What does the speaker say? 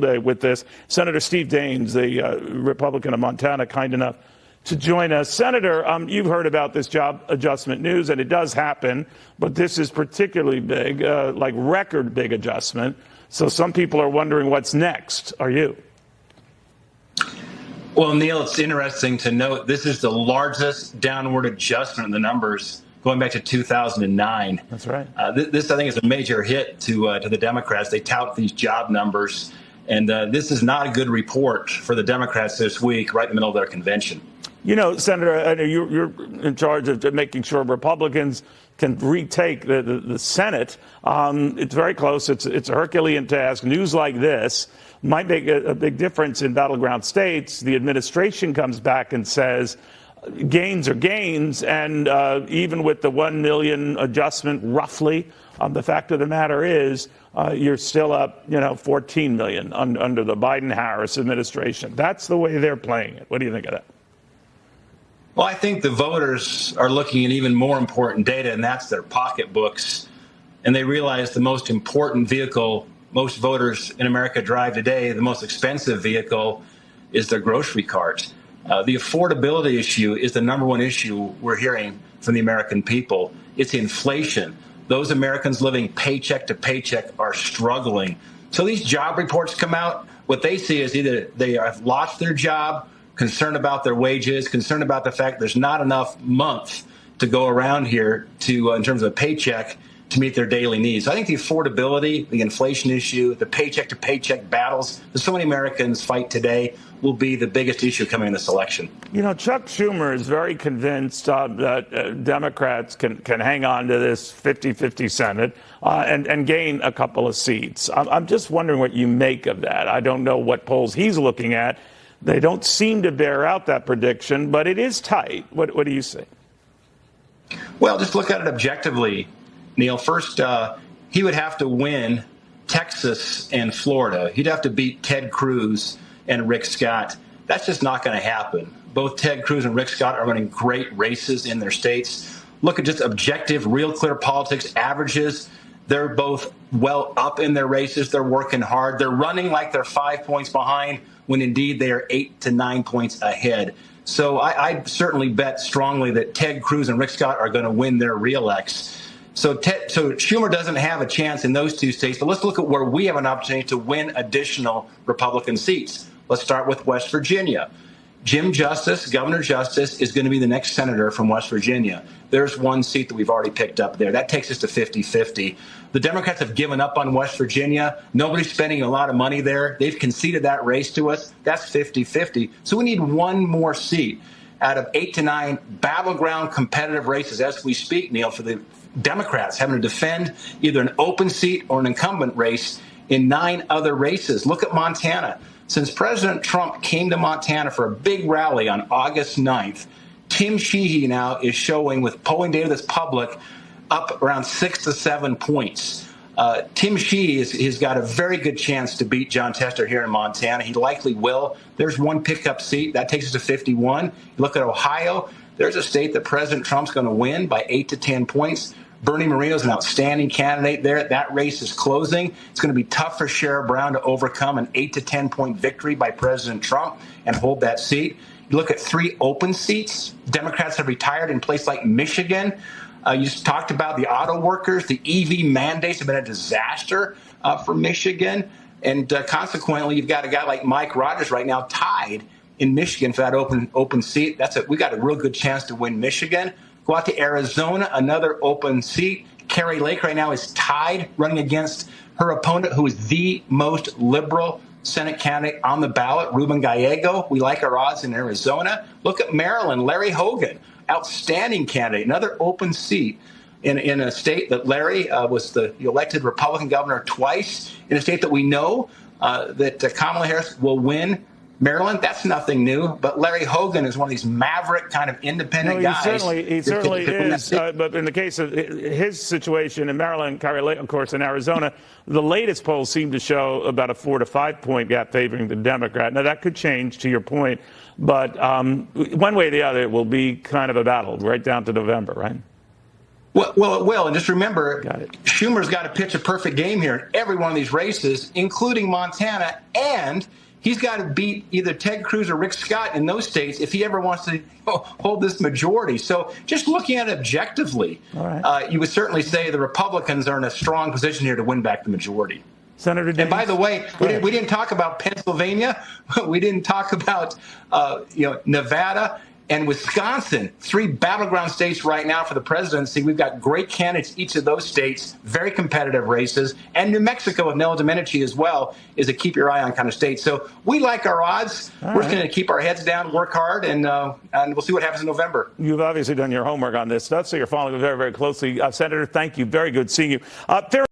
with this. Senator Steve Daines, the Republican of Montana, kind enough to join us. Senator, you've heard about this job adjustment news, and it does happen, but this is particularly big, like record big adjustment. So some people are wondering what's next. Are you? Well, Neil, it's interesting to note this is the largest downward adjustment in the numbers going back to 2009. That's right. This, I think, is a major hit to the Democrats. They tout these job numbers. And this is not a good report for the Democrats this week, right in the middle of their convention. You know, Senator, I know you're in charge of making sure Republicans can retake the Senate. It's very close. It's a Herculean task. News like this might make a big difference in battleground states. The administration comes back and says gains are gains. And even with the 1 million adjustment, roughly, the fact of the matter is you're still up, 14 million under the Biden-Harris administration. That's the way they're playing it. What do you think of that? Well, I think the voters are looking at even more important data, and that's their pocketbooks. And they realize the most important vehicle most voters in America drive today, the most expensive vehicle, is their grocery cart. The affordability issue is the number one issue we're hearing from the American people. It's inflation. Those Americans living paycheck to paycheck are struggling. So these job reports come out. What they see is either they have lost their job, concerned about their wages, concerned about the fact there's not enough month to go around here to, in terms of a paycheck, to meet their daily needs. So I think the affordability, the inflation issue, the paycheck to paycheck battles that so many Americans fight today will be the biggest issue coming in this election. Chuck Schumer is very convinced that Democrats can hang on to this 50-50 Senate and gain a couple of seats. I'm just wondering what you make of that. I don't know what polls he's looking at. They don't seem to bear out that prediction, but it is tight. What do you say? Well, just look at it objectively, Neil. First, he would have to win Texas and Florida. He'd have to beat Ted Cruz and Rick Scott. That's just not going to happen. Both Ted Cruz and Rick Scott are running great races in their states. Look at just objective, real clear politics averages. They're both well up in their races. They're working hard. They're running like they're 5 points behind when indeed they are 8 to 9 points ahead. So I certainly bet strongly that Ted Cruz and Rick Scott are going to win their reelects. So Schumer doesn't have a chance in those two states. But let's look at where we have an opportunity to win additional Republican seats. Let's start with West Virginia. Jim Justice, Governor Justice, is going to be the next senator from West Virginia. There's one seat that we've already picked up there. That takes us to 50-50. The Democrats have given up on West Virginia. Nobody's spending a lot of money there. They've conceded that race to us. That's 50-50. So we need one more seat out of 8 to 9 battleground competitive races as we speak, Neil, for the Democrats having to defend either an open seat or an incumbent race in 9 other races. Look at Montana. Since President Trump came to Montana for a big rally on August 9th, Tim Sheehy now is showing, with polling data that's public, up around 6 to 7 points. Tim Sheehy has got a very good chance to beat John Tester here in Montana. He likely will. There's one pickup seat. That takes us to 51. You look at Ohio. There's a state that President Trump's going to win by 8 to 10 points. Bernie Moreno's an outstanding candidate there. That race is closing. It's going to be tough for Sherrod Brown to overcome an 8 to 10 point victory by President Trump and hold that seat. You look at 3 open seats. Democrats have retired in places like Michigan. You just talked about the auto workers. The EV mandates have been a disaster for Michigan. And consequently, you've got a guy like Mike Rogers right now tied in Michigan for that open seat. We got a real good chance to win Michigan. Go out to Arizona, another open seat. Carrie Lake right now is tied, running against her opponent, who is the most liberal Senate candidate on the ballot, Ruben Gallego. We like our odds in Arizona. Look at Maryland, Larry Hogan, outstanding candidate, another open seat in a state that Larry was the elected Republican governor twice, in a state that we know that Kamala Harris will win. Maryland, that's nothing new, but Larry Hogan is one of these maverick kind of independent guys. He certainly is, but in the case of his situation in Maryland, Carrie Lake, of course, in Arizona, the latest polls seem to show about a 4 to 5 point gap favoring the Democrat. Now, that could change, to your point, but one way or the other, it will be kind of a battle right down to November, right? Well, it will. And just remember, Got it. Schumer's got to pitch a perfect game here in every one of these races, including Montana. And he's got to beat either Ted Cruz or Rick Scott in those states if he ever wants to hold this majority. So just looking at it objectively, you would certainly say the Republicans are in a strong position here to win back the majority. Senator Daines? And by the way, we didn't talk about Pennsylvania. We didn't talk about Nevada and Wisconsin, 3 battleground states right now for the presidency. We've got great candidates each of those states, very competitive races. And New Mexico with Nella Domenici as well is a keep your eye on kind of state. So we like our odds. We're just going to keep our heads down, work hard, and we'll see what happens in November. You've obviously done your homework on this stuff, so you're following it very, very closely. Senator, thank you. Very good seeing you.